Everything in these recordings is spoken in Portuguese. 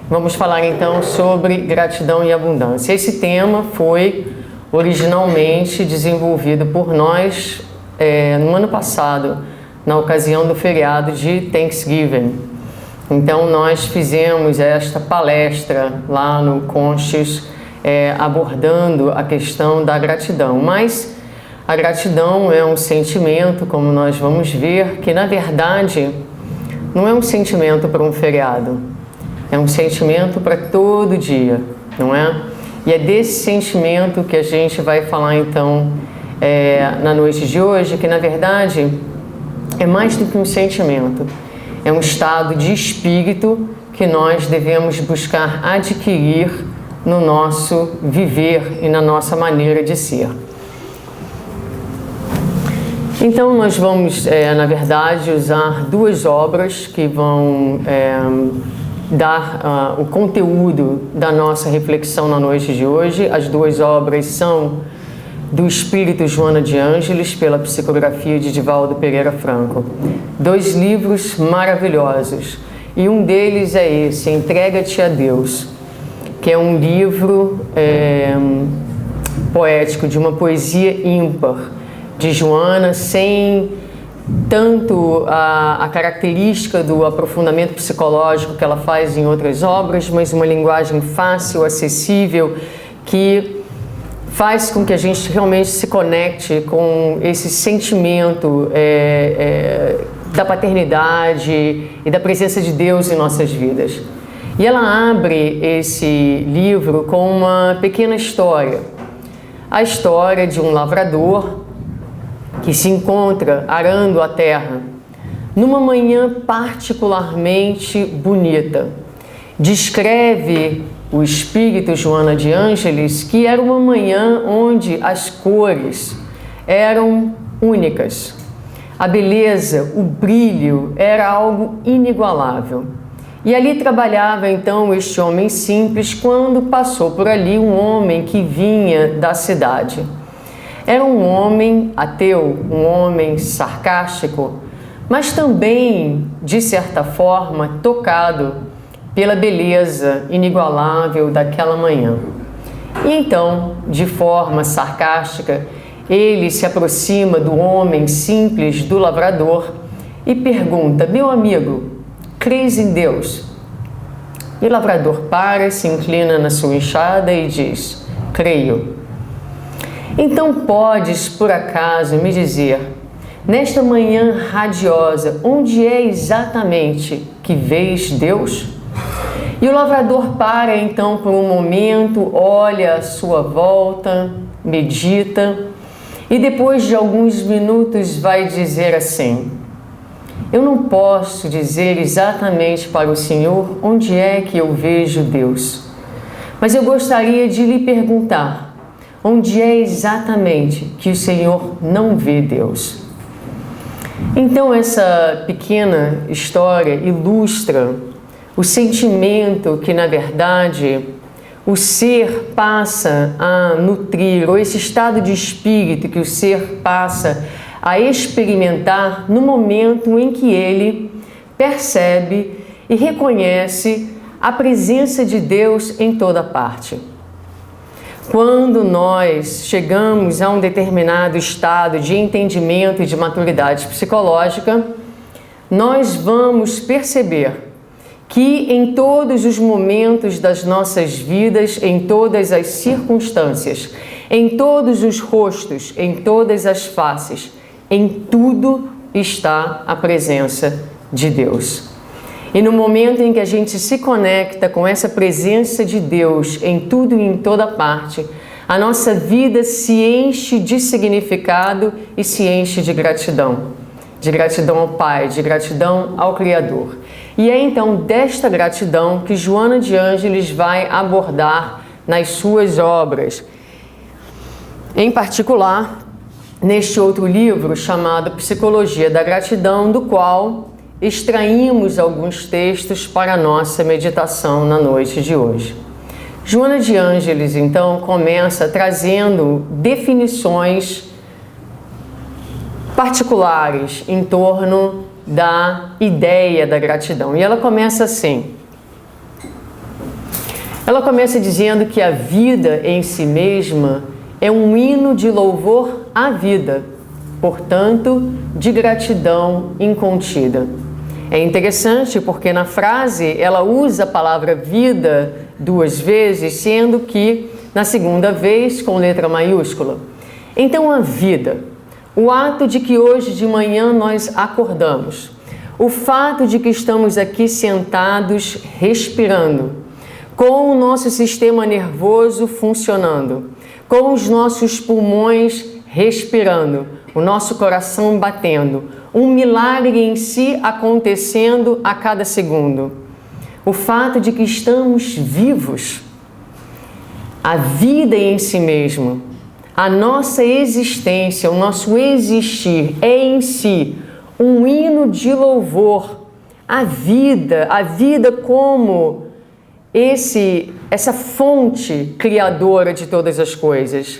Vamos falar então sobre gratidão e abundância. Esse tema foi originalmente desenvolvido por nós no ano passado, na ocasião do feriado de Thanksgiving. Então nós fizemos esta palestra lá no Conscious, abordando a questão da gratidão. Mas a gratidão é um sentimento, como nós vamos ver, que na verdade não é um sentimento para um feriado. É um sentimento para todo dia, não é? E é desse sentimento que a gente vai falar então na noite de hoje, que na verdade é mais do que um sentimento. É um estado de espírito que nós devemos buscar adquirir no nosso viver e na nossa maneira de ser. Então nós vamos, na verdade, usar duas obras que vão dar o conteúdo da nossa reflexão na noite de hoje. As duas obras são do Espírito Joana de Ângeles, pela psicografia de Divaldo Pereira Franco. Dois livros maravilhosos, e um deles é esse, Entrega-te a Deus, que é um livro poético, de uma poesia ímpar de Joana, sem tanto a característica do aprofundamento psicológico que ela faz em outras obras, mas uma linguagem fácil, acessível, que faz com que a gente realmente se conecte com esse sentimento da paternidade e da presença de Deus em nossas vidas. E ela abre esse livro com uma pequena história. A história de um lavrador que se encontra arando a terra numa manhã particularmente bonita. Descreve o Espírito Joana de Ângeles que era uma manhã onde as cores eram únicas. A beleza, o brilho era algo inigualável. E ali trabalhava então este homem simples quando passou por ali um homem que vinha da cidade. Era um homem ateu, um homem sarcástico, mas também, de certa forma, tocado pela beleza inigualável daquela manhã. E então, de forma sarcástica, ele se aproxima do homem simples, do lavrador, e pergunta: meu amigo, crês em Deus? E o lavrador para, se inclina na sua enxada e diz: creio. Então podes, por acaso, me dizer, nesta manhã radiosa, onde é exatamente que vês Deus? E o lavrador para então por um momento, olha à sua volta, medita, e depois de alguns minutos vai dizer assim: eu não posso dizer exatamente para o Senhor onde é que eu vejo Deus, mas eu gostaria de lhe perguntar, onde é exatamente que o Senhor não vê Deus? Então essa pequena história ilustra o sentimento que, na verdade, o ser passa a nutrir, ou esse estado de espírito que o ser passa a experimentar no momento em que ele percebe e reconhece a presença de Deus em toda parte. Quando nós chegamos a um determinado estado de entendimento e de maturidade psicológica, nós vamos perceber que em todos os momentos das nossas vidas, em todas as circunstâncias, em todos os rostos, em todas as faces, em tudo está a presença de Deus. E no momento em que a gente se conecta com essa presença de Deus em tudo e em toda parte, a nossa vida se enche de significado e se enche de gratidão ao Pai, de gratidão ao Criador. E é então desta gratidão que Joana de Ângeles vai abordar nas suas obras. Em particular, neste outro livro chamado Psicologia da Gratidão, do qual extraímos alguns textos para a nossa meditação na noite de hoje. Joana de Ângeles, então, começa trazendo definições particulares em torno da ideia da gratidão. E ela começa assim: Ela começa dizendo que a vida em si mesma é um hino de louvor à vida, portanto, de gratidão incontida. É interessante porque na frase ela usa a palavra vida 2 vezes, sendo que na segunda vez com letra maiúscula. Então a vida, o ato de que hoje de manhã nós acordamos, o fato de que estamos aqui sentados respirando, com o nosso sistema nervoso funcionando, com os nossos pulmões respirando, o nosso coração batendo, um milagre em si acontecendo a cada segundo. O fato de que estamos vivos, a vida em si mesma, a nossa existência, o nosso existir é em si um hino de louvor à vida como essa fonte criadora de todas as coisas.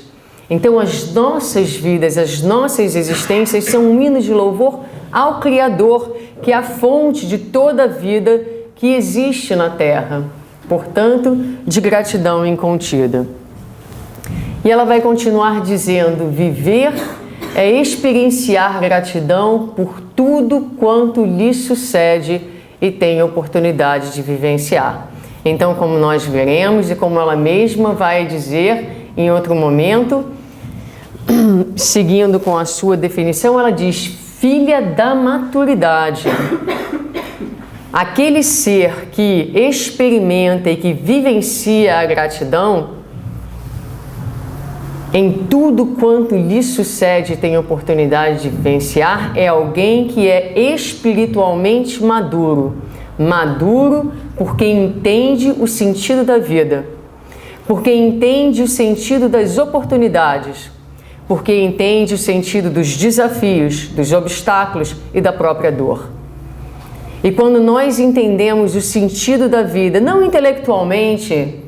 Então as nossas vidas, as nossas existências são um hino de louvor ao Criador, que é a fonte de toda a vida que existe na Terra. Portanto, de gratidão incontida. E ela vai continuar dizendo: viver é experienciar gratidão por tudo quanto lhe sucede e tem oportunidade de vivenciar. Então, como nós veremos e como ela mesma vai dizer em outro momento, seguindo com a sua definição, ela diz: filha da maturidade. Aquele ser que experimenta e que vivencia a gratidão em tudo quanto lhe sucede e tem oportunidade de vivenciar é alguém que é espiritualmente maduro. Maduro porque entende o sentido da vida, porque entende o sentido das oportunidades, porque entende o sentido dos desafios, dos obstáculos e da própria dor. E quando nós entendemos o sentido da vida, não intelectualmente,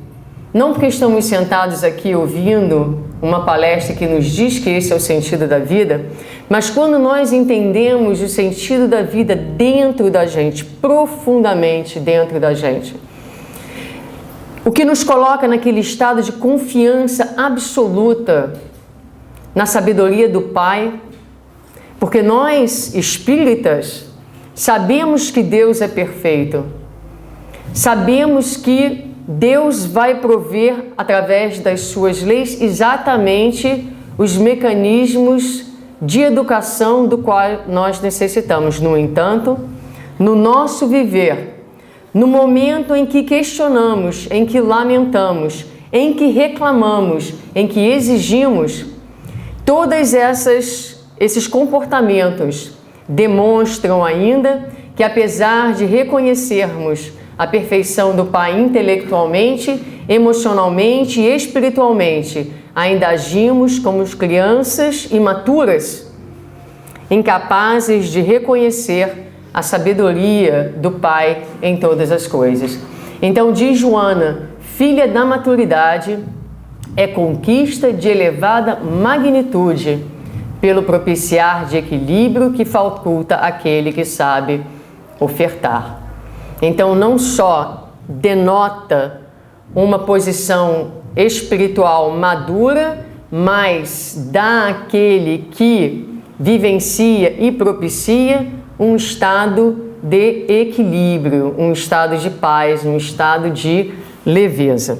não porque estamos sentados aqui ouvindo uma palestra que nos diz que esse é o sentido da vida, mas quando nós entendemos o sentido da vida dentro da gente, profundamente dentro da gente, o que nos coloca naquele estado de confiança absoluta na sabedoria do Pai, porque nós, espíritas, sabemos que Deus é perfeito, sabemos que Deus vai prover, através das suas leis, exatamente os mecanismos de educação do qual nós necessitamos. No entanto, no nosso viver, no momento em que questionamos, em que lamentamos, em que reclamamos, em que exigimos, todos esses comportamentos demonstram ainda que, apesar de reconhecermos a perfeição do Pai intelectualmente, emocionalmente e espiritualmente, ainda agimos como crianças imaturas, incapazes de reconhecer a sabedoria do Pai em todas as coisas. Então, diz Joana, filha da maturidade é conquista de elevada magnitude, pelo propiciar de equilíbrio que faculta aquele que sabe ofertar. Então, não só denota uma posição espiritual madura, mas dá àquele que vivencia e propicia um estado de equilíbrio, um estado de paz, um estado de leveza.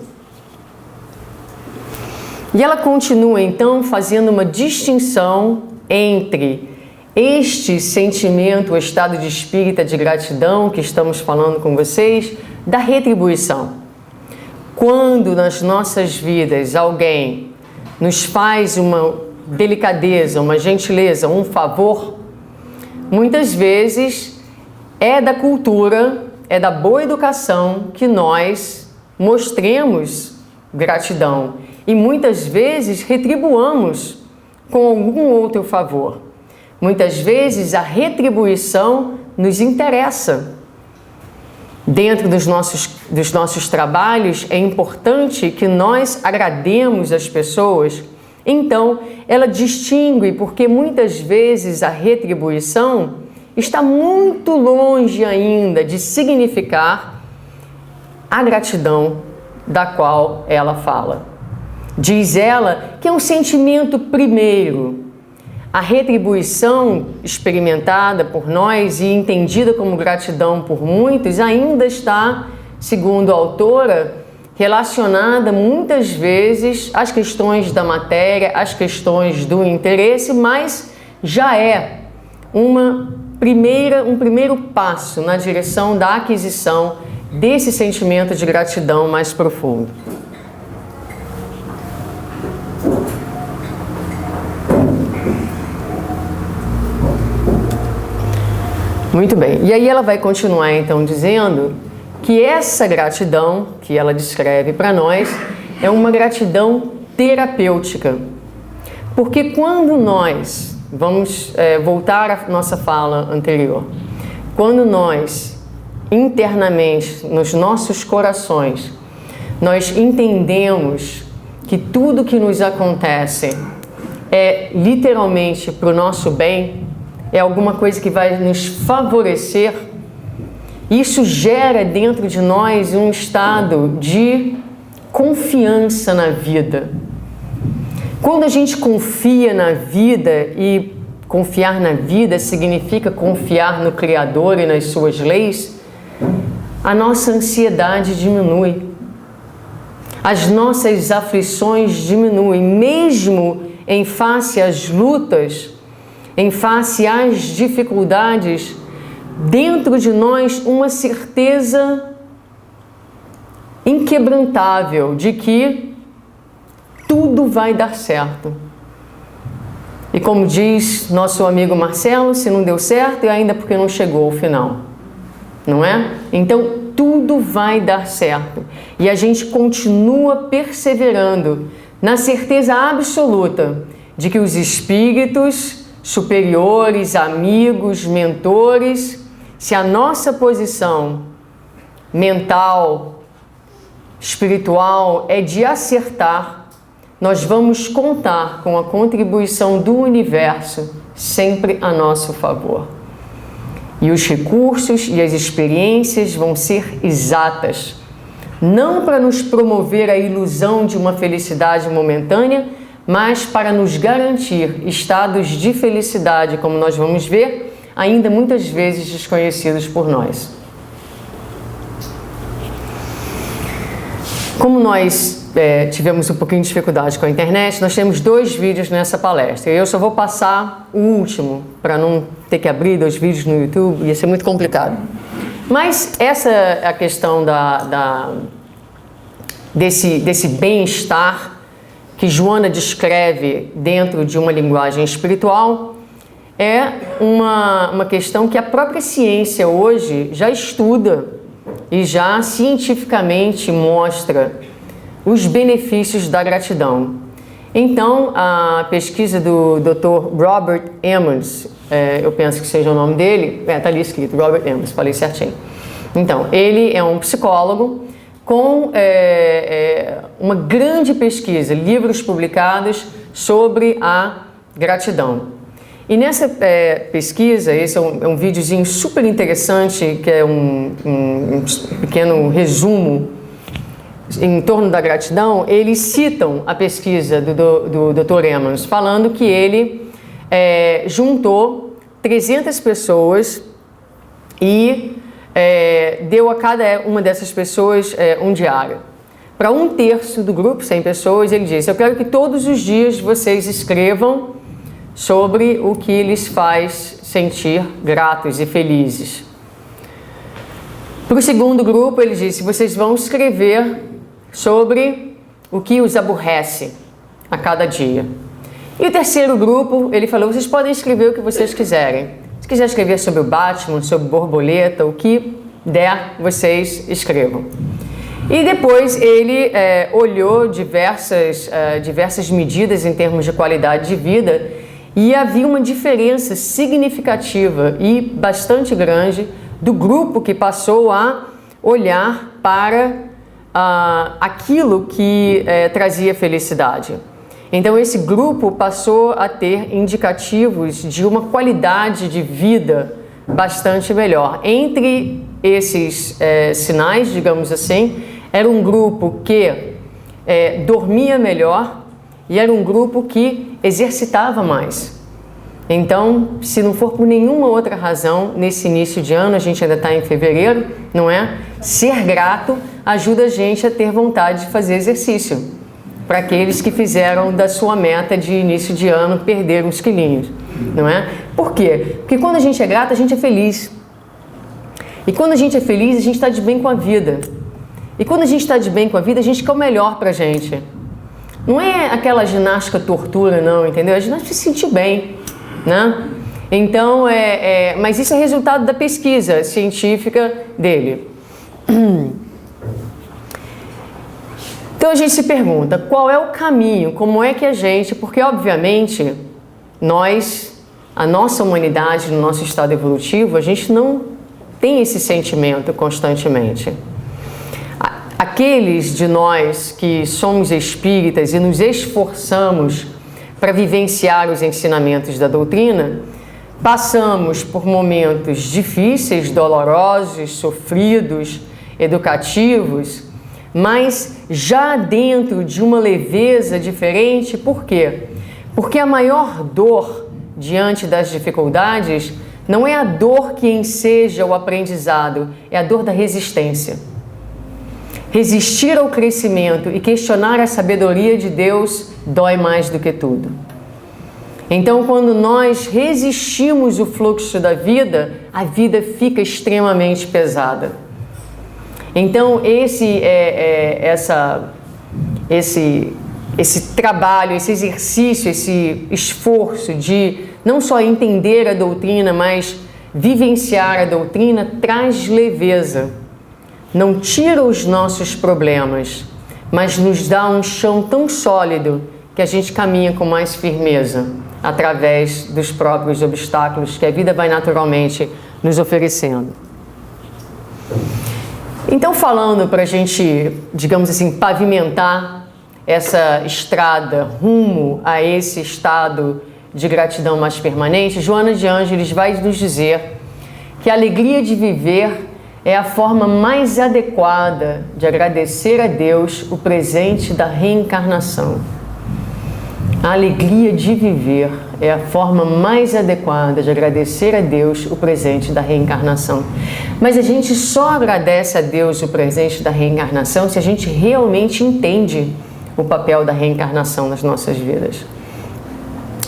E ela continua, então, fazendo uma distinção entre este sentimento, o estado de espírito de gratidão que estamos falando com vocês, da retribuição. Quando nas nossas vidas alguém nos faz uma delicadeza, uma gentileza, um favor, muitas vezes é da cultura, é da boa educação que nós mostremos gratidão e muitas vezes retribuamos com algum outro favor. Muitas vezes a retribuição nos interessa. Dentro dos nossos trabalhos é importante que nós agrademos as pessoas. Então, ela distingue porque muitas vezes a retribuição está muito longe ainda de significar a gratidão da qual ela fala. Diz ela que é um sentimento primeiro. A retribuição experimentada por nós e entendida como gratidão por muitos ainda está, segundo a autora, relacionada muitas vezes às questões da matéria, às questões do interesse, mas já é um primeiro passo na direção da aquisição desse sentimento de gratidão mais profundo. Muito bem, e aí ela vai continuar então dizendo que essa gratidão que ela descreve para nós é uma gratidão terapêutica. Porque quando nós, vamos voltar à nossa fala anterior, quando nós internamente, nos nossos corações, nós entendemos que tudo que nos acontece é literalmente para o nosso bem, é alguma coisa que vai nos favorecer, isso gera dentro de nós um estado de confiança na vida. Quando a gente confia na vida, e confiar na vida significa confiar no Criador e nas suas leis, a nossa ansiedade diminui, as nossas aflições diminuem, mesmo em face às lutas, em face às dificuldades, dentro de nós uma certeza inquebrantável de que tudo vai dar certo. E como diz nosso amigo Marcelo, se não deu certo é ainda porque não chegou ao final, não é? Então tudo vai dar certo e a gente continua perseverando na certeza absoluta de que os espíritos superiores, amigos, mentores, se a nossa posição mental, espiritual é de acertar, nós vamos contar com a contribuição do universo sempre a nosso favor. E os recursos e as experiências vão ser exatas, não para nos promover a ilusão de uma felicidade momentânea, mas para nos garantir estados de felicidade, como nós vamos ver, ainda muitas vezes desconhecidos por nós. Como nós tivemos um pouquinho de dificuldade com a internet, nós temos 2 vídeos nessa palestra. Eu só vou passar o último, para não ter que abrir 2 vídeos no YouTube, ia ser muito complicado. Mas essa é a questão desse bem-estar que Joana descreve dentro de uma linguagem espiritual, é uma questão que a própria ciência hoje já estuda e já cientificamente mostra os benefícios da gratidão. Então, a pesquisa do Dr. Robert Emmons, eu penso que seja o nome dele, está ali escrito, Robert Emmons, falei certinho. Então, ele é um psicólogo com uma grande pesquisa, livros publicados sobre a gratidão. E nessa pesquisa, esse é um videozinho super interessante, que é um pequeno resumo em torno da gratidão. Eles citam a pesquisa do Dr. Emmons, falando que ele juntou 300 pessoas e deu a cada uma dessas pessoas um diário. Para 1/3 do grupo, 100 pessoas, ele disse: eu quero que todos os dias vocês escrevam sobre o que lhes faz sentir gratos e felizes. Para o segundo grupo, ele disse: vocês vão escrever sobre o que os aborrece a cada dia. E o terceiro grupo, ele falou: vocês podem escrever o que vocês quiserem. Se quiser escrever sobre o Batman, sobre borboleta, o que der, vocês escrevam. E depois ele olhou diversas medidas em termos de qualidade de vida, e havia uma diferença significativa e bastante grande do grupo que passou a olhar para aquilo que trazia felicidade. Então esse grupo passou a ter indicativos de uma qualidade de vida bastante melhor. Entre esses sinais, digamos assim, Era um grupo que dormia melhor e era um grupo que exercitava mais. Então, se não for por nenhuma outra razão, nesse início de ano, a gente ainda está em fevereiro, não é? Ser grato ajuda a gente a ter vontade de fazer exercício. Para aqueles que fizeram da sua meta de início de ano perder uns quilinhos, não é? Por quê? Porque quando a gente é grato, a gente é feliz. E quando a gente é feliz, a gente está de bem com a vida. E quando a gente está de bem com a vida, a gente quer o melhor para a gente. Não é aquela ginástica tortura, não, entendeu? A ginástica se sentir bem, né? Então, mas isso é resultado da pesquisa científica dele. Então a gente se pergunta, qual é o caminho, como é que a gente, porque obviamente a nossa humanidade, no nosso estado evolutivo, a gente não tem esse sentimento constantemente. Aqueles de nós que somos espíritas e nos esforçamos para vivenciar os ensinamentos da doutrina, passamos por momentos difíceis, dolorosos, sofridos, educativos, mas já dentro de uma leveza diferente. Por quê? Porque a maior dor diante das dificuldades não é a dor que enseja o aprendizado, é a dor da resistência. Resistir ao crescimento e questionar a sabedoria de Deus dói mais do que tudo. Então, quando nós resistimos o fluxo da vida, a vida fica extremamente pesada. Então, esse trabalho, esse exercício, esse esforço de não só entender a doutrina, mas vivenciar a doutrina, traz leveza. Não tira os nossos problemas, mas nos dá um chão tão sólido que a gente caminha com mais firmeza através dos próprios obstáculos que a vida vai naturalmente nos oferecendo. Então, falando para a gente, digamos assim, pavimentar essa estrada rumo a esse estado de gratidão mais permanente, Joana de Ângeles vai nos dizer que a alegria de viver é a forma mais adequada de agradecer a Deus o presente da reencarnação. A alegria de viver é a forma mais adequada de agradecer a Deus o presente da reencarnação. Mas a gente só agradece a Deus o presente da reencarnação se a gente realmente entende o papel da reencarnação nas nossas vidas.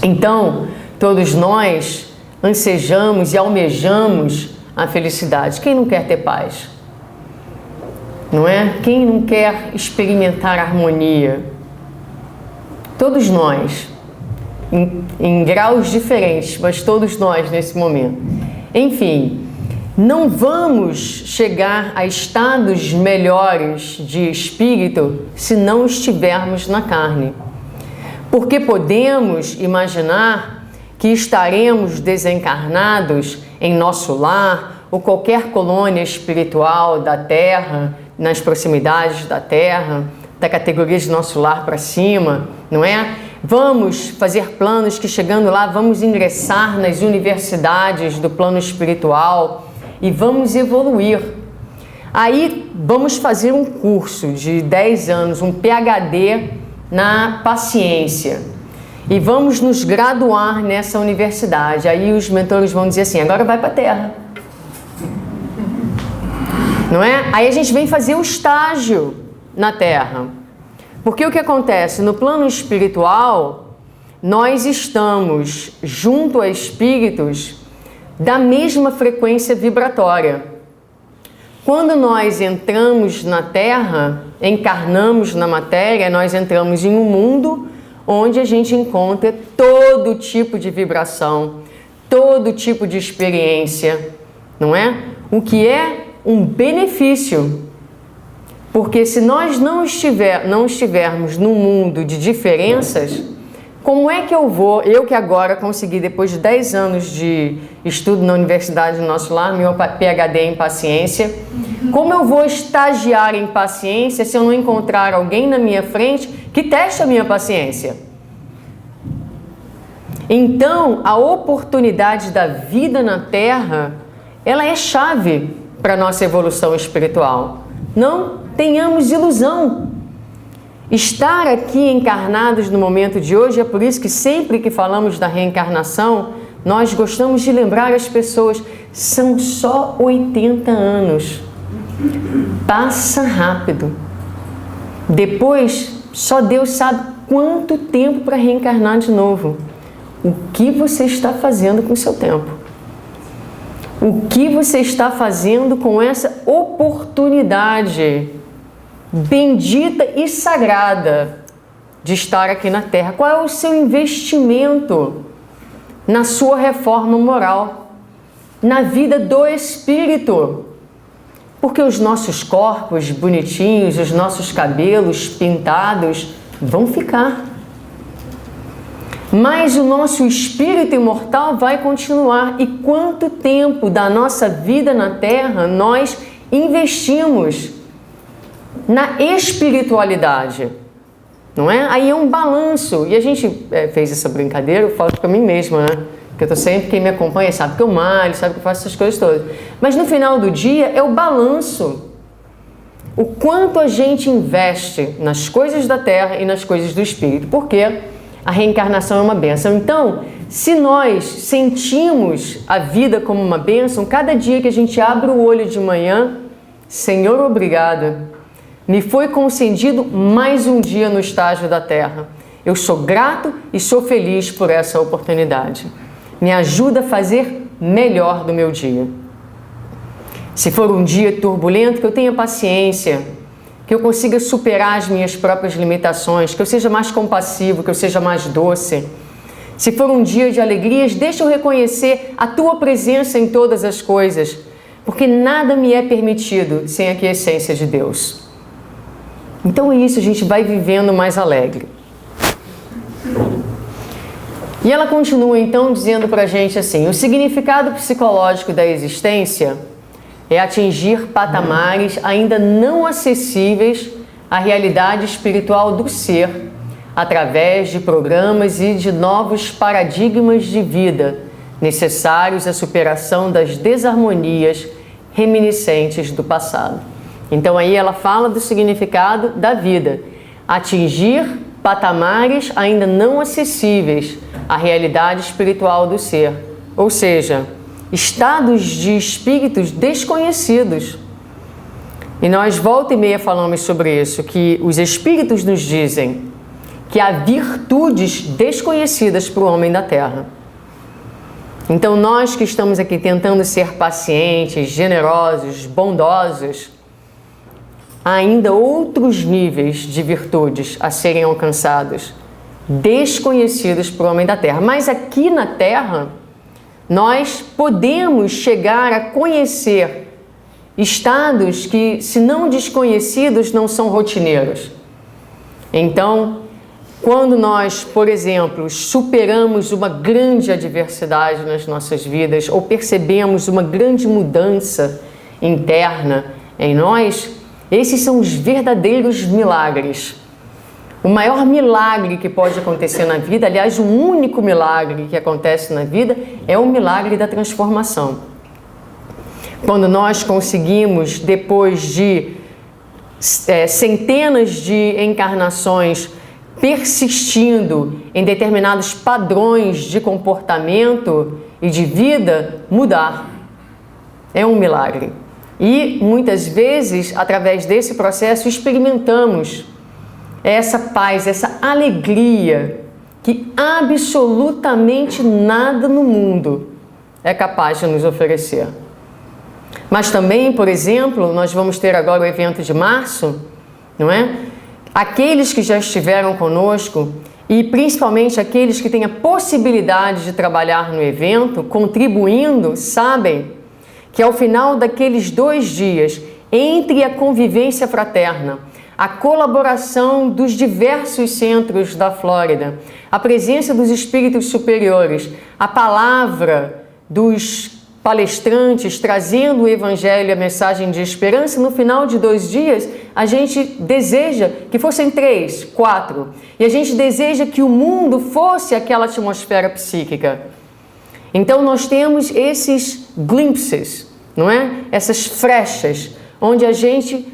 Então, todos nós ansejamos e almejamos a felicidade. Quem não quer ter paz? Não é? Quem não quer experimentar harmonia? Todos nós, em graus diferentes, mas todos nós nesse momento. Enfim, não vamos chegar a estados melhores de espírito se não estivermos na carne. Porque podemos imaginar que estaremos desencarnados em nosso lar ou qualquer colônia espiritual da Terra, nas proximidades da Terra, da categoria de nosso lar para cima, não é? Vamos fazer planos que, chegando lá, vamos ingressar nas universidades do plano espiritual e vamos evoluir. Aí vamos fazer um curso de 10 anos, um PhD na paciência. E vamos nos graduar nessa universidade. Aí os mentores vão dizer assim, agora vai para a Terra. Não é? Aí a gente vem fazer o estágio na Terra. Porque o que acontece? No plano espiritual, nós estamos junto a espíritos da mesma frequência vibratória. Quando nós entramos na Terra, encarnamos na matéria, nós entramos em um mundo onde a gente encontra todo tipo de vibração, todo tipo de experiência, não é? O que é um benefício. Porque se nós não estivermos num mundo de diferenças, como é que eu que agora consegui, depois de 10 anos de estudo na Universidade do Nosso Lar, meu PhD em paciência, como eu vou estagiar em paciência se eu não encontrar alguém na minha frente que teste a minha paciência? Então, a oportunidade da vida na Terra, ela é chave para a nossa evolução espiritual. Não tenhamos ilusão. Estar aqui encarnados no momento de hoje, é por isso que sempre que falamos da reencarnação, nós gostamos de lembrar as pessoas, são só 80 anos. Passa rápido. Depois, só Deus sabe quanto tempo para reencarnar de novo. O que você está fazendo com o seu tempo? O que você está fazendo com essa oportunidade bendita e sagrada de estar aqui na Terra? Qual é o seu investimento na sua reforma moral, na vida do espírito? Porque os nossos corpos bonitinhos, os nossos cabelos pintados vão ficar. Mas o nosso espírito imortal vai continuar. E quanto tempo da nossa vida na Terra nós investimos na espiritualidade? Não é? Aí é um balanço. E a gente fez essa brincadeira, eu falo para mim mesma, né? Porque eu tô sempre, quem me acompanha sabe que eu malho, sabe que eu faço essas coisas todas. Mas no final do dia é o balanço. O quanto a gente investe nas coisas da Terra e nas coisas do espírito. Porque a reencarnação é uma bênção. Então, se nós sentimos a vida como uma bênção, cada dia que a gente abre o olho de manhã, Senhor, obrigado. Me foi concedido mais um dia no estágio da Terra. Eu sou grato e sou feliz por essa oportunidade. Me ajuda a fazer melhor do meu dia. Se for um dia turbulento, que eu tenha paciência, que eu consiga superar as minhas próprias limitações, que eu seja mais compassivo, que eu seja mais doce. Se for um dia de alegrias, deixa eu reconhecer a Tua presença em todas as coisas, porque nada me é permitido sem a quiescência de Deus. Então é isso, a gente vai vivendo mais alegre. E ela continua então dizendo pra gente assim: o significado psicológico da existência é atingir patamares ainda não acessíveis à realidade espiritual do ser, através de programas e de novos paradigmas de vida necessários à superação das desarmonias reminiscentes do passado. Então aí ela fala do significado da vida: atingir patamares ainda não acessíveis à realidade espiritual do ser, ou seja, estados de espíritos desconhecidos. E nós volta e meia falamos sobre isso, que os espíritos nos dizem que há virtudes desconhecidas para o homem da Terra. Então nós que estamos aqui tentando ser pacientes, generosos, bondosos, há ainda outros níveis de virtudes a serem alcançados, desconhecidos para o homem da Terra. Mas aqui na Terra, nós podemos chegar a conhecer estados que, se não desconhecidos, não são rotineiros. Então, quando nós, por exemplo, superamos uma grande adversidade nas nossas vidas ou percebemos uma grande mudança interna em nós, esses são os verdadeiros milagres. O maior milagre que pode acontecer na vida, aliás, o único milagre que acontece na vida, é o milagre da transformação. Quando nós conseguimos, depois de centenas de encarnações, persistindo em determinados padrões de comportamento e de vida, mudar. É um milagre. E muitas vezes, através desse processo, experimentamos essa paz, essa alegria que absolutamente nada no mundo é capaz de nos oferecer. Mas também, por exemplo, nós vamos ter agora o evento de março, não é? Aqueles que já estiveram conosco e principalmente aqueles que têm a possibilidade de trabalhar no evento, contribuindo, sabem que ao final daqueles 2 dias, entre a convivência fraterna, a colaboração dos diversos centros da Flórida, a presença dos espíritos superiores, a palavra dos palestrantes trazendo o evangelho e a mensagem de esperança, no final de 2 dias, a gente deseja que fossem 3, 4, e a gente deseja que o mundo fosse aquela atmosfera psíquica. Então nós temos esses glimpses, não é? Essas frechas, onde a gente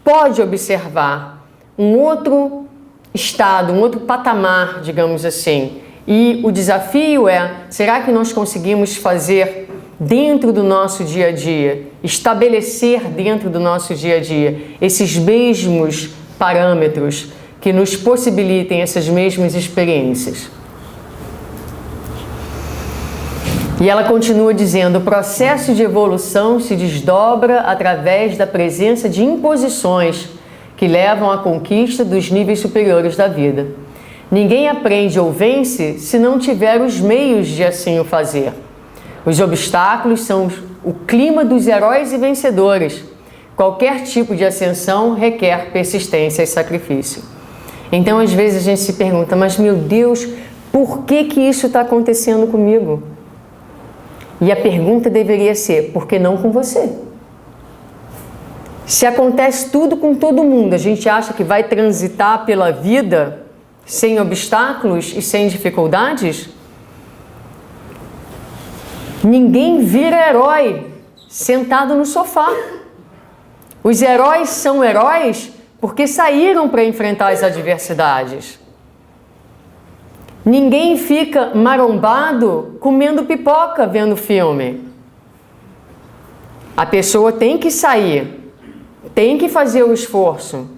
pode observar um outro estado, um outro patamar, digamos assim. E o desafio é, será que nós conseguimos fazer dentro do nosso dia a dia, estabelecer dentro do nosso dia a dia esses mesmos parâmetros que nos possibilitem essas mesmas experiências? E ela continua dizendo: o processo de evolução se desdobra através da presença de imposições que levam à conquista dos níveis superiores da vida. Ninguém aprende ou vence se não tiver os meios de assim o fazer. Os obstáculos são o clima dos heróis e vencedores. Qualquer tipo de ascensão requer persistência e sacrifício. Então, às vezes a gente se pergunta, mas meu Deus, por que isso está acontecendo comigo? E a pergunta deveria ser, por que não com você? Se acontece tudo com todo mundo, a gente acha que vai transitar pela vida sem obstáculos e sem dificuldades? Ninguém vira herói sentado no sofá. Os heróis são heróis porque saíram para enfrentar as adversidades. Ninguém fica marombado comendo pipoca vendo filme. A pessoa tem que sair, tem que fazer o esforço,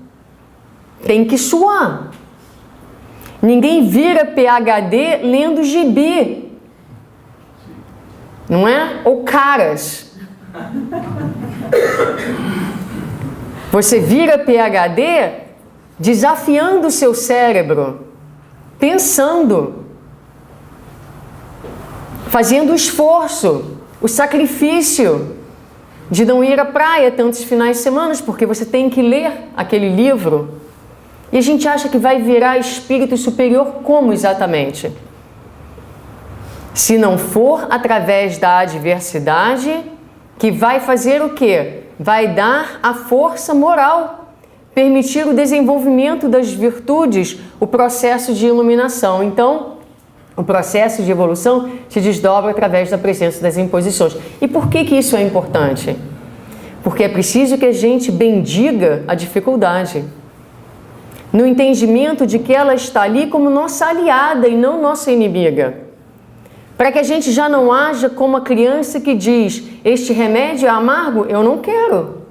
tem que suar. Ninguém vira PhD lendo gibi. Não é? Ou caras. Você vira PhD desafiando o seu cérebro, pensando, fazendo o esforço, o sacrifício de não ir à praia tantos finais de semana, porque você tem que ler aquele livro. E a gente acha que vai virar espírito superior como exatamente? Se não for através da adversidade, que vai fazer o quê? Vai dar a força moral, permitir o desenvolvimento das virtudes, o processo de iluminação. Então, o processo de evolução se desdobra através da presença das imposições. E por que isso é importante? Porque é preciso que a gente bendiga a dificuldade, no entendimento de que ela está ali como nossa aliada e não nossa inimiga. Para que a gente já não haja como a criança que diz, este remédio é amargo, eu não quero.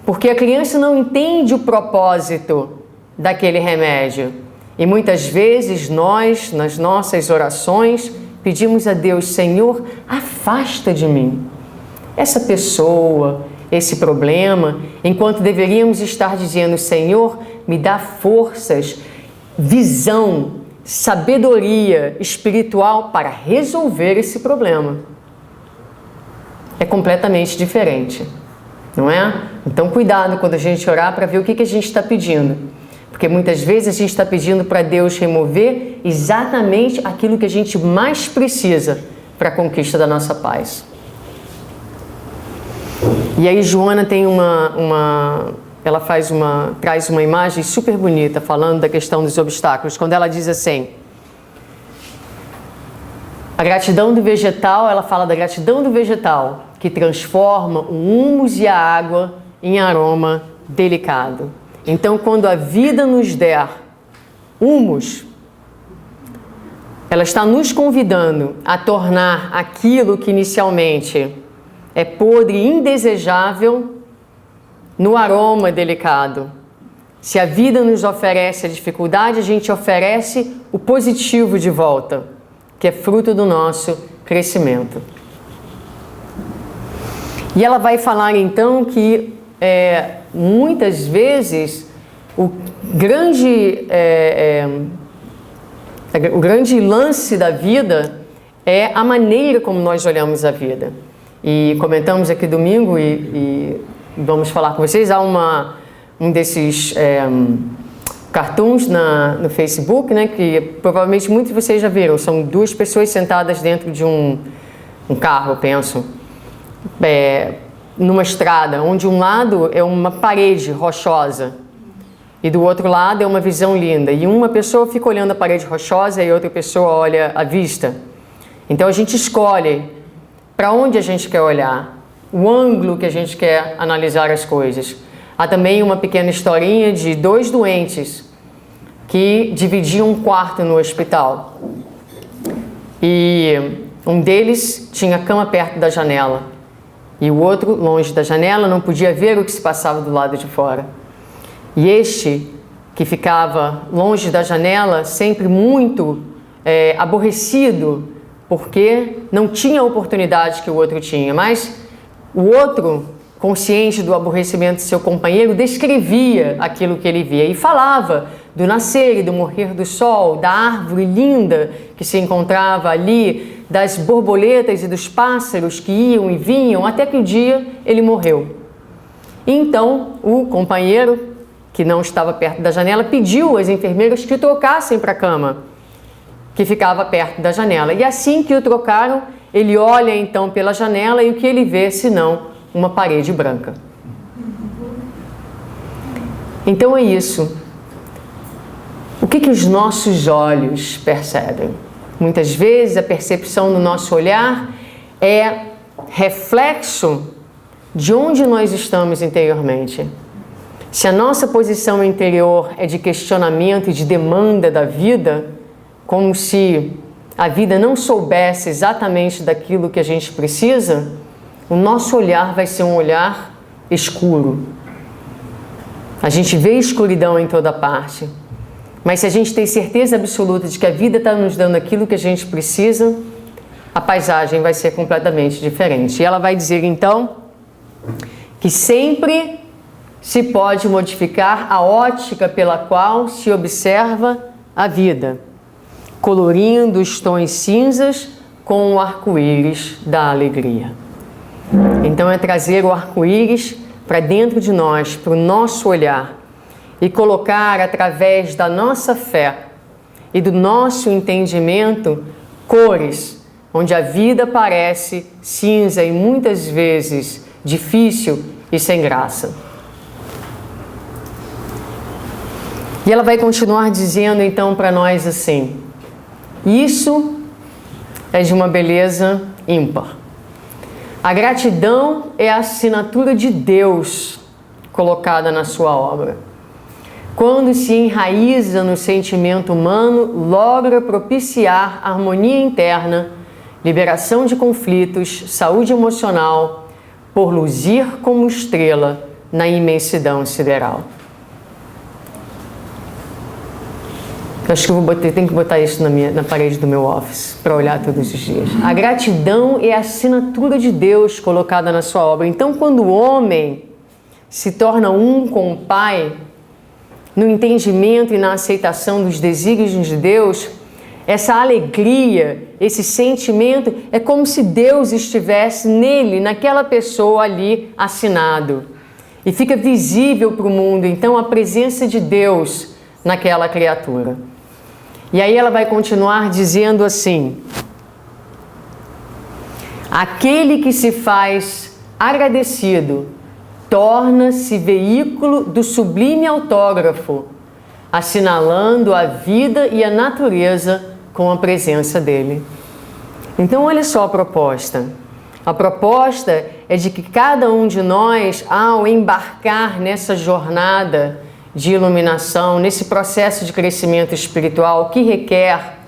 Porque a criança não entende o propósito daquele remédio. E muitas vezes nós, nas nossas orações, pedimos a Deus, Senhor, afasta de mim essa pessoa, esse problema, enquanto deveríamos estar dizendo, Senhor, me dá forças, visão, sabedoria espiritual para resolver esse problema. É completamente diferente, não é? Então, cuidado quando a gente orar para ver o que a gente está pedindo. Porque muitas vezes a gente está pedindo para Deus remover exatamente aquilo que a gente mais precisa para a conquista da nossa paz. E aí Joana tem ela traz uma imagem super bonita falando da questão dos obstáculos, quando ela diz assim, a gratidão do vegetal, ela fala da gratidão do vegetal, que transforma o húmus e a água em aroma delicado. Então, quando a vida nos der húmus, ela está nos convidando a tornar aquilo que inicialmente é podre e indesejável no aroma delicado. Se a vida nos oferece a dificuldade, a gente oferece o positivo de volta, que é fruto do nosso crescimento. E ela vai falar então que muitas vezes o grande lance da vida é a maneira como nós olhamos a vida. E comentamos aqui domingo e vamos falar com vocês, há um desses cartoons no Facebook, né, que provavelmente muitos de vocês já viram, são duas pessoas sentadas dentro de um carro, eu penso, numa estrada, onde um lado é uma parede rochosa e do outro lado é uma visão linda, e uma pessoa fica olhando a parede rochosa e a outra pessoa olha a vista. Então a gente escolhe para onde a gente quer olhar, o ângulo que a gente quer analisar as coisas. Há também uma pequena historinha de 2 doentes que dividiam um quarto no hospital. E um deles tinha a cama perto da janela e o outro longe da janela, não podia ver o que se passava do lado de fora. E este, que ficava longe da janela, sempre muito aborrecido, porque não tinha a oportunidade que o outro tinha, mas o outro, consciente do aborrecimento de seu companheiro, descrevia aquilo que ele via e falava do nascer e do morrer do sol, da árvore linda que se encontrava ali, das borboletas e dos pássaros que iam e vinham, até que o dia ele morreu. E então o companheiro, que não estava perto da janela, pediu às enfermeiras que o trocassem para a cama, que ficava perto da janela. E assim que o trocaram, ele olha então pela janela e o que ele vê, senão uma parede branca. Então é isso. O que os nossos olhos percebem? Muitas vezes a percepção do nosso olhar é reflexo de onde nós estamos interiormente. Se a nossa posição interior é de questionamento e de demanda da vida, como se a vida não soubesse exatamente daquilo que a gente precisa, o nosso olhar vai ser um olhar escuro. A gente vê escuridão em toda parte. Mas se a gente tem certeza absoluta de que a vida está nos dando aquilo que a gente precisa, a paisagem vai ser completamente diferente. E ela vai dizer, então, que sempre se pode modificar a ótica pela qual se observa a vida, colorindo os tons cinzas com o arco-íris da alegria. Então é trazer o arco-íris para dentro de nós, para o nosso olhar, e colocar através da nossa fé e do nosso entendimento cores, onde a vida parece cinza e muitas vezes difícil e sem graça. E ela vai continuar dizendo então para nós assim: isso é de uma beleza ímpar. A gratidão é a assinatura de Deus colocada na sua obra. Quando se enraiza no sentimento humano, logra propiciar harmonia interna, liberação de conflitos, saúde emocional, por luzir como estrela na imensidão sideral. Acho que eu tenho que botar isso na parede do meu office, para olhar todos os dias. A gratidão é a assinatura de Deus colocada na sua obra. Então, quando o homem se torna um com o Pai, no entendimento e na aceitação dos desígnios de Deus, essa alegria, esse sentimento, é como se Deus estivesse nele, naquela pessoa ali, assinado. E fica visível para o mundo, então, a presença de Deus naquela criatura. E aí ela vai continuar dizendo assim: aquele que se faz agradecido torna-se veículo do sublime autógrafo, assinalando a vida e a natureza com a presença dele. Então olha só a proposta. A proposta é de que cada um de nós, ao embarcar nessa jornada de iluminação, nesse processo de crescimento espiritual que requer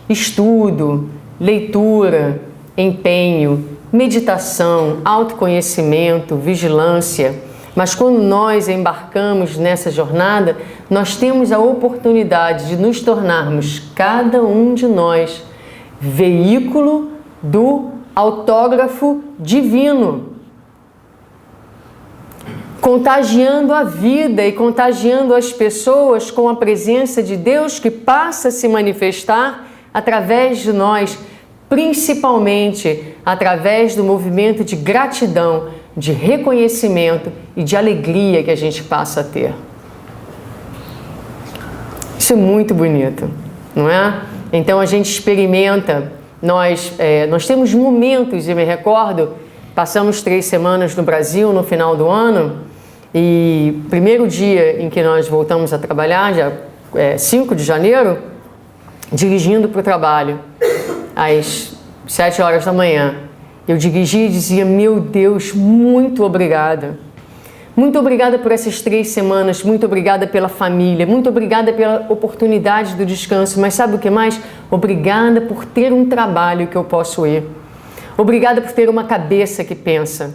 estudo, leitura, empenho, meditação, autoconhecimento, vigilância, mas quando nós embarcamos nessa jornada, nós temos a oportunidade de nos tornarmos, cada um de nós, veículo do autógrafo divino, contagiando a vida e contagiando as pessoas com a presença de Deus que passa a se manifestar através de nós, principalmente através do movimento de gratidão, de reconhecimento e de alegria que a gente passa a ter. Isso é muito bonito, não é? Então a gente experimenta, nós temos momentos, eu me recordo, passamos 3 semanas no Brasil no final do ano, e primeiro dia em que nós voltamos a trabalhar, já 5 de janeiro, dirigindo para o trabalho, às 7 horas da manhã. Eu dirigia e dizia: meu Deus, muito obrigada, Muito obrigada por essas 3 semanas, muito obrigada pela família, muito obrigada pela oportunidade do descanso, mas sabe o que mais? Obrigada por ter um trabalho que eu posso ir. Obrigada por ter uma cabeça que pensa.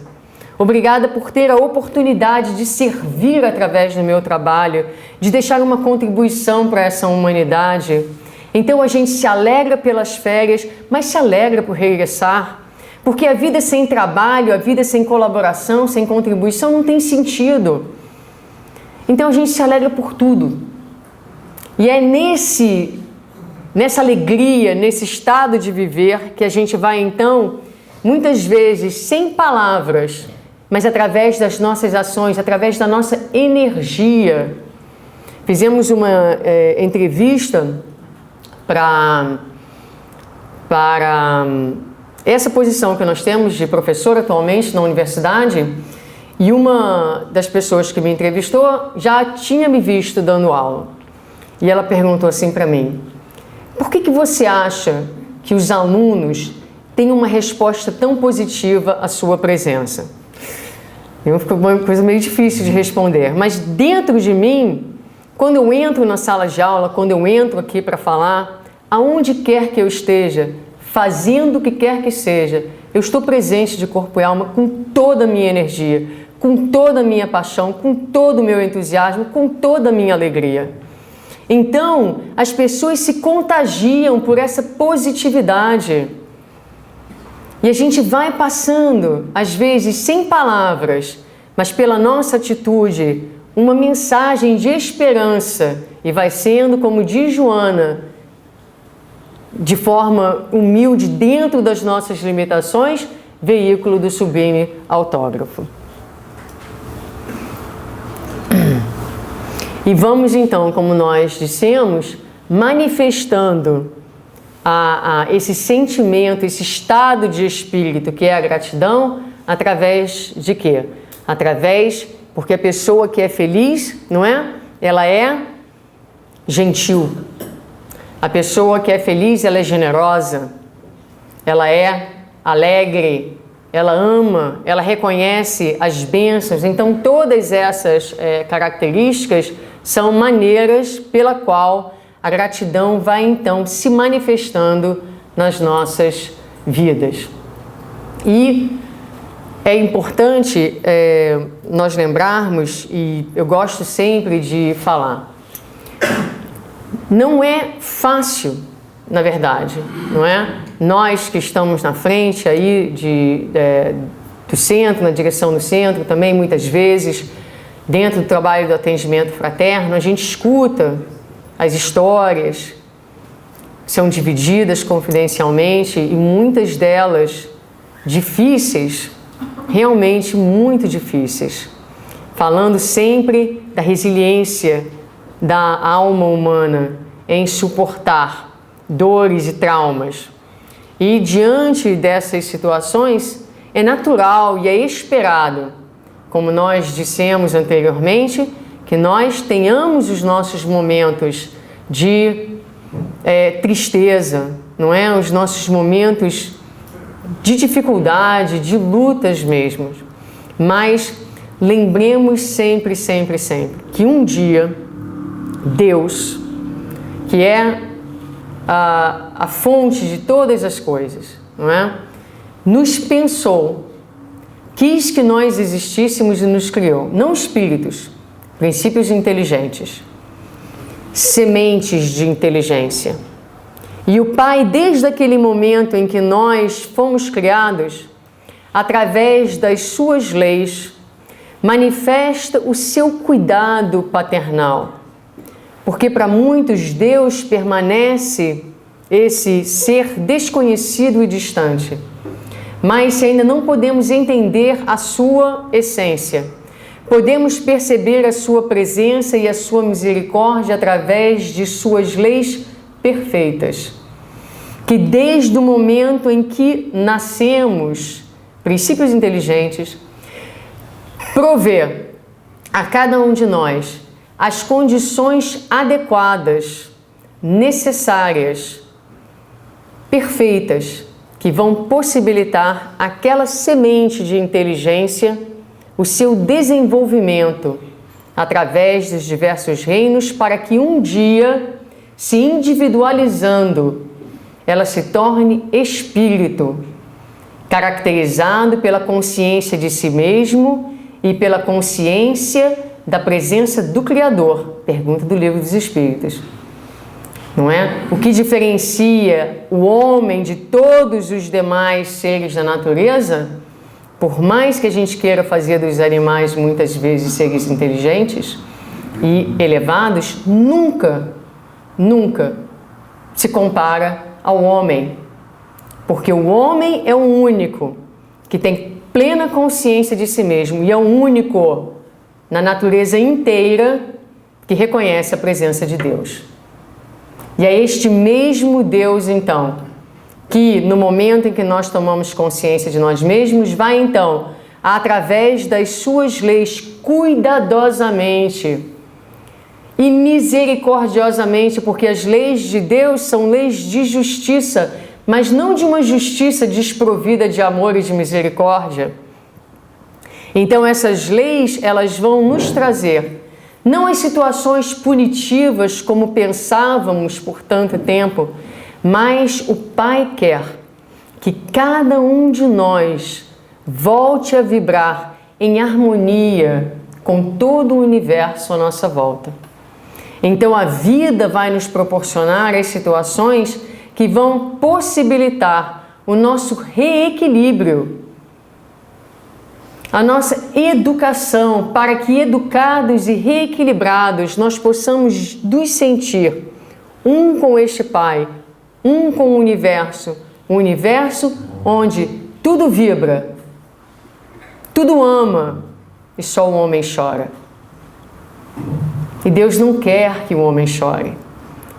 Obrigada por ter a oportunidade de servir através do meu trabalho, de deixar uma contribuição para essa humanidade. Então a gente se alegra pelas férias, mas se alegra por regressar. Porque a vida sem trabalho, a vida sem colaboração, sem contribuição não tem sentido. Então a gente se alegra por tudo. E é nessa alegria, nesse estado de viver que a gente vai então, muitas vezes, sem palavras, mas através das nossas ações, através da nossa energia. Fizemos uma entrevista para essa posição que nós temos de professor atualmente na universidade, e uma das pessoas que me entrevistou já tinha me visto dando aula. E ela perguntou assim para mim: por que você acha que os alunos têm uma resposta tão positiva à sua presença? Ficou uma coisa meio difícil de responder, mas dentro de mim, quando eu entro na sala de aula, quando eu entro aqui para falar, aonde quer que eu esteja, fazendo o que quer que seja, eu estou presente de corpo e alma com toda a minha energia, com toda a minha paixão, com todo o meu entusiasmo, com toda a minha alegria. Então, as pessoas se contagiam por essa positividade. E a gente vai passando, às vezes sem palavras, mas pela nossa atitude, uma mensagem de esperança, e vai sendo, como diz Joana, de forma humilde, dentro das nossas limitações, veículo do sublime autógrafo. E vamos então, como nós dissemos, manifestando esse sentimento, esse estado de espírito que é a gratidão, através de quê? Porque a pessoa que é feliz, não é? Ela é gentil. A pessoa que é feliz, ela é generosa, ela é alegre, ela ama, ela reconhece as bênçãos. Então, todas essas características são maneiras pela qual a gratidão vai, então, se manifestando nas nossas vidas. E é importante nós lembrarmos, e eu gosto sempre de falar, não é fácil, na verdade, não é? Nós que estamos na frente aí do centro, na direção do centro, também muitas vezes, dentro do trabalho do atendimento fraterno, a gente escuta as histórias, são divididas confidencialmente e muitas delas difíceis, realmente muito difíceis, falando sempre da resiliência da alma humana em suportar dores e traumas. E diante dessas situações, é natural e é esperado, como nós dissemos anteriormente, que nós tenhamos os nossos momentos de tristeza, não é? Os nossos momentos de dificuldade, de lutas mesmo. Mas lembremos sempre, sempre, sempre que um dia Deus, que é a fonte de todas as coisas, não é? Nos pensou, quis que nós existíssemos e nos criou, não espíritos, princípios inteligentes, sementes de inteligência. E o Pai, desde aquele momento em que nós fomos criados, através das suas leis, manifesta o seu cuidado paternal. Porque para muitos Deus permanece esse ser desconhecido e distante. Mas se ainda não podemos entender a sua essência, podemos perceber a sua presença e a sua misericórdia através de suas leis perfeitas, que desde o momento em que nascemos, princípios inteligentes, provê a cada um de nós as condições adequadas, necessárias, perfeitas, que vão possibilitar aquela semente de inteligência o seu desenvolvimento através dos diversos reinos para que um dia, se individualizando, ela se torne espírito, caracterizado pela consciência de si mesmo e pela consciência da presença do Criador. Pergunta do Livro dos Espíritos. Não é? O que diferencia o homem de todos os demais seres da natureza, por mais que a gente queira fazer dos animais muitas vezes seres inteligentes e elevados, nunca se compara ao homem. Porque o homem é o único que tem plena consciência de si mesmo e é o único na natureza inteira que reconhece a presença de Deus. E é este mesmo Deus, então, que no momento em que nós tomamos consciência de nós mesmos, vai então, através das suas leis, cuidadosamente e misericordiosamente, porque as leis de Deus são leis de justiça, mas não de uma justiça desprovida de amor e de misericórdia. Então essas leis, elas vão nos trazer não as situações punitivas como pensávamos por tanto tempo, mas o Pai quer que cada um de nós volte a vibrar em harmonia com todo o universo à nossa volta. Então a vida vai nos proporcionar as situações que vão possibilitar o nosso reequilíbrio, a nossa educação, para que educados e reequilibrados nós possamos nos sentir um com este Pai, um com o universo onde tudo vibra, tudo ama e só o homem chora. E Deus não quer que o homem chore.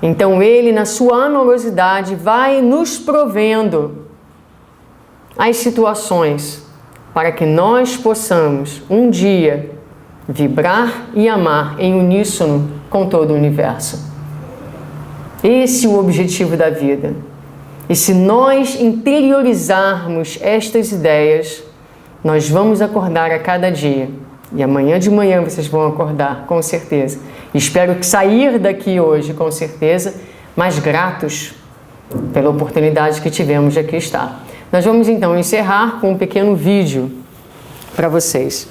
Então Ele, na sua amorosidade, vai nos provendo as situações para que nós possamos um dia vibrar e amar em uníssono com todo o universo. Esse é o objetivo da vida. E se nós interiorizarmos estas ideias, nós vamos acordar a cada dia. E amanhã de manhã vocês vão acordar, com certeza. Espero que sair daqui hoje, com certeza, mais gratos pela oportunidade que tivemos de aqui estar. Nós vamos então encerrar com um pequeno vídeo para vocês.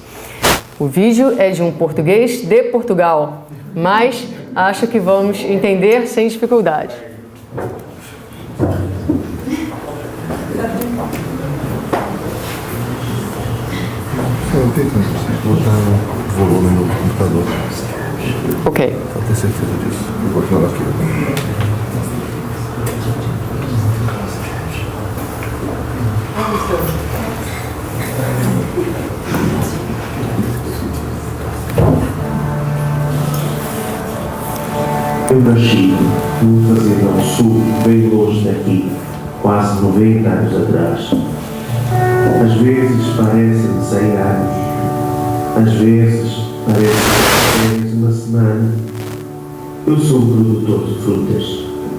O vídeo é de um português de Portugal, mas acho que vamos entender sem dificuldade. Botar o volume no computador. Ok. Só ter certeza disso. Eu vou continuar aqui. Eu nasci numa fazenda ao sul, bem longe daqui, quase 90 anos atrás. Às vezes parecem 100 anos, às vezes parecem apenas uma semana. Eu sou um produtor de frutas.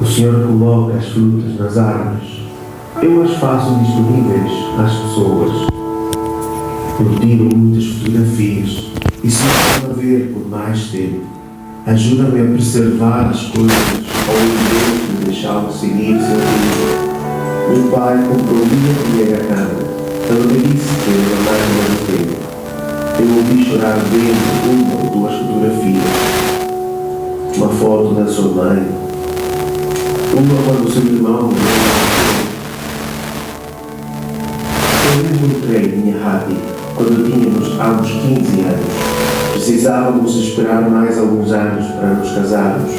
O Senhor coloca as frutas nas árvores. Eu as faço disponíveis às pessoas. Eu tiro muitas fotografias e se me a ver por mais tempo, ajuda-me a preservar as coisas ao invés de deixá-lo seguir seu rumo. Meu pai comprou minha primeira câmera. Ele me disse que era mais tempo. Eu ouvi chorar vendo uma ou duas fotografias. Uma foto da sua mãe. Uma quando o seu irmão morreu. Eu mesmo entrei minha rádio quando tínhamos ambos 15 anos. Precisávamos esperar mais alguns anos para nos casarmos.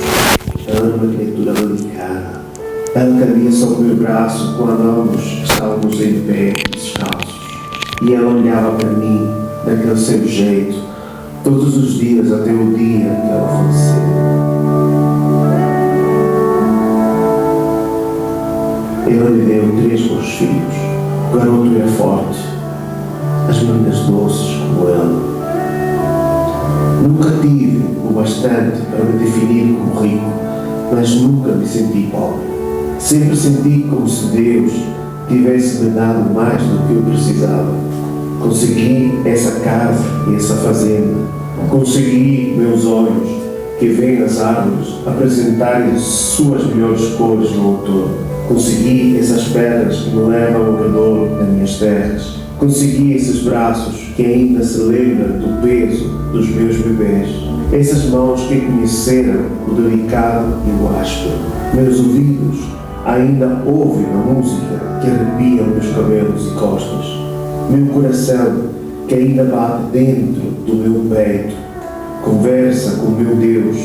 Ela era uma criatura delicada. Ela cabia sobre o meu braço quando ambos estávamos em pé, descalços. E ela olhava para mim daquele seu jeito, todos os dias até o dia que ela faleceu. Ela me deu 3 bons filhos. O garoto era forte, as meninas doces como ela. Nunca tive o bastante para me definir como rico, mas nunca me senti pobre. Sempre senti como se Deus tivesse me dado mais do que eu precisava. Consegui essa casa e essa fazenda. Consegui meus olhos, que veem as árvores apresentarem suas melhores cores no outono. Consegui essas pedras que me levam ao redor das minhas terras. Consegui esses braços que ainda se lembram do peso dos meus bebês. Essas mãos que conheceram o delicado e o áspero. Meus ouvidos ainda ouvem a música que arrepia meus cabelos e costas. Meu coração que ainda bate dentro do meu peito. Conversa com meu Deus,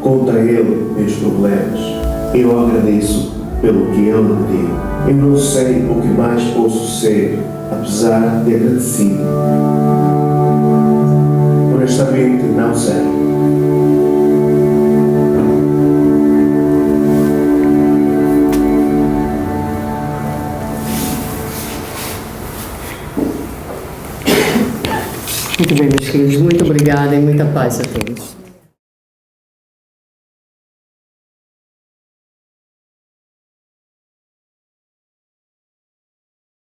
conta a Ele meus problemas. Eu agradeço pelo que Ele me deu. Eu não sei o que mais posso ser, apesar de agradecido. Honestamente, não sei. Muito bem, meus queridos. Muito obrigada e muita paz a todos.